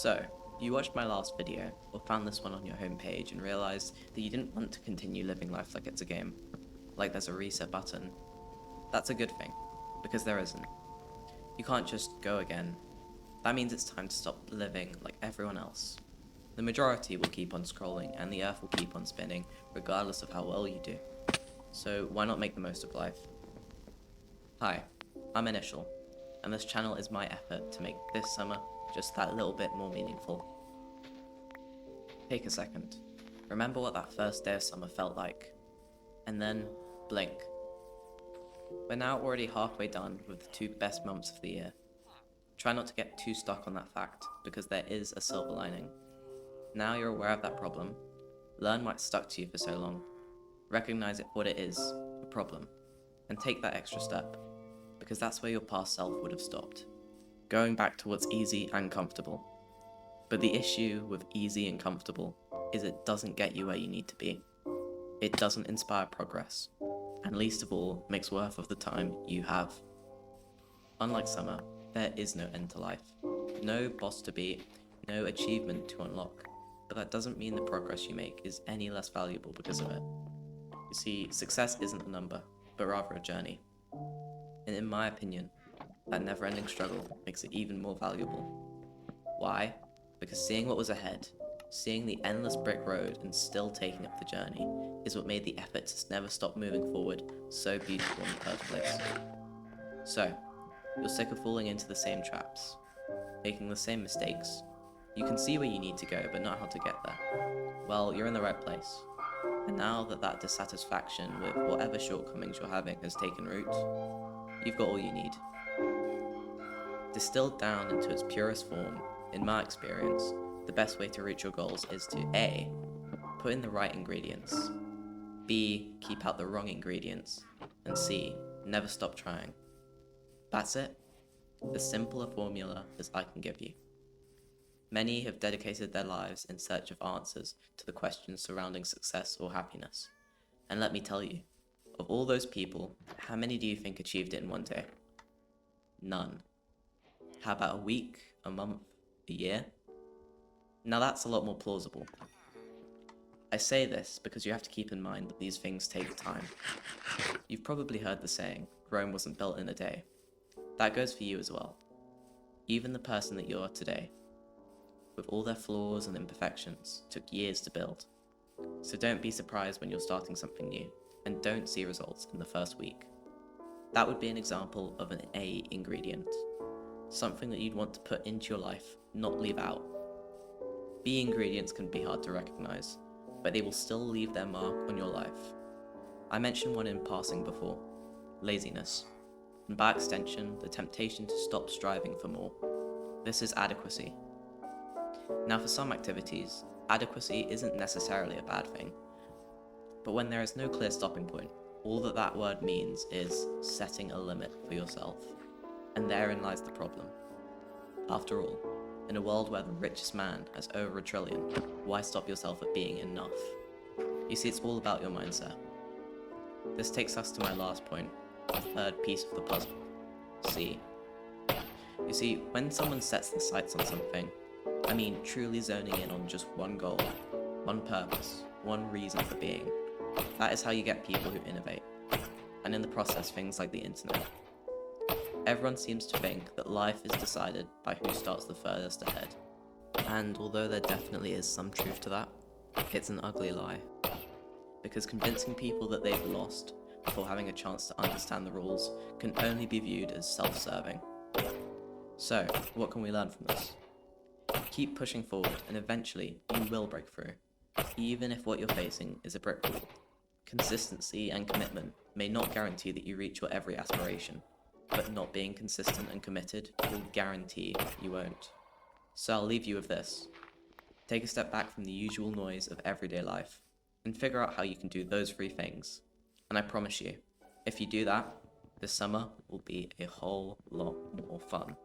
So, you watched my last video, or found this one on your homepage and realized that you didn't want to continue living life like it's a game, like there's a reset button. That's a good thing, because there isn't. You can't just go again. That means it's time to stop living like everyone else. The majority will keep on scrolling, and the earth will keep on spinning, regardless of how well you do. So why not make the most of life? Hi, I'm Initial, and this channel is my effort to make this summer just that little bit more meaningful. Take a second. Remember what that first day of summer felt like. And then, blink. We're now already halfway done with the 2 best months of the year. Try not to get too stuck on that fact, because there is a silver lining. Now you're aware of that problem, learn why it stuck to you for so long, recognize it for what it is, a problem, and take that extra step, because that's where your past self would have stopped. Going back to what's easy and comfortable. But the issue with easy and comfortable is it doesn't get you where you need to be. It doesn't inspire progress, and least of all, makes worth of the time you have. Unlike summer, there is no end to life. No boss to beat, no achievement to unlock, but that doesn't mean the progress you make is any less valuable because of it. You see, success isn't a number, but rather a journey. And in my opinion, that never-ending struggle makes it even more valuable. Why? Because seeing what was ahead, seeing the endless brick road and still taking up the journey, is what made the effort to never stop moving forward so beautiful in the first place. So, you're sick of falling into the same traps, making the same mistakes. You can see where you need to go, but not how to get there. Well, you're in the right place. And now that dissatisfaction with whatever shortcomings you're having has taken root, you've got all you need. Distilled down into its purest form, in my experience, the best way to reach your goals is to A. Put in the right ingredients, B. Keep out the wrong ingredients, and C. Never stop trying. That's it. As simple a formula as I can give you. Many have dedicated their lives in search of answers to the questions surrounding success or happiness. And let me tell you, of all those people, how many do you think achieved it in one day? None. How about a week, a month, a year? Now that's a lot more plausible. I say this because you have to keep in mind that these things take time. You've probably heard the saying, Rome wasn't built in a day. That goes for you as well. Even the person that you are today, with all their flaws and imperfections, took years to build. So don't be surprised when you're starting something new, and don't see results in the first week. That would be an example of an A ingredient. Something that you'd want to put into your life, not leave out. B ingredients can be hard to recognize, but they will still leave their mark on your life. I mentioned one in passing before, laziness, and by extension, the temptation to stop striving for more. This is adequacy. Now for some activities, adequacy isn't necessarily a bad thing, but when there is no clear stopping point, all that word means is setting a limit for yourself. And therein lies the problem. After all, in a world where the richest man has over $1 trillion, why stop yourself at being enough? You see, it's all about your mindset. This takes us to my last point, the third piece of the puzzle, C. You see, when someone sets their sights on something, I mean truly zoning in on just one goal, one purpose, one reason for being, that is how you get people who innovate. And in the process, things like the internet. Everyone seems to think that life is decided by who starts the furthest ahead. And although there definitely is some truth to that, it's an ugly lie. Because convincing people that they've lost before having a chance to understand the rules can only be viewed as self-serving. So, what can we learn from this? Keep pushing forward and eventually you will break through, even if what you're facing is a brick wall. Consistency and commitment may not guarantee that you reach your every aspiration, but not being consistent and committed will guarantee you won't. So I'll leave you with this. Take a step back from the usual noise of everyday life, and figure out how you can do those 3 things. And I promise you, if you do that, this summer will be a whole lot more fun.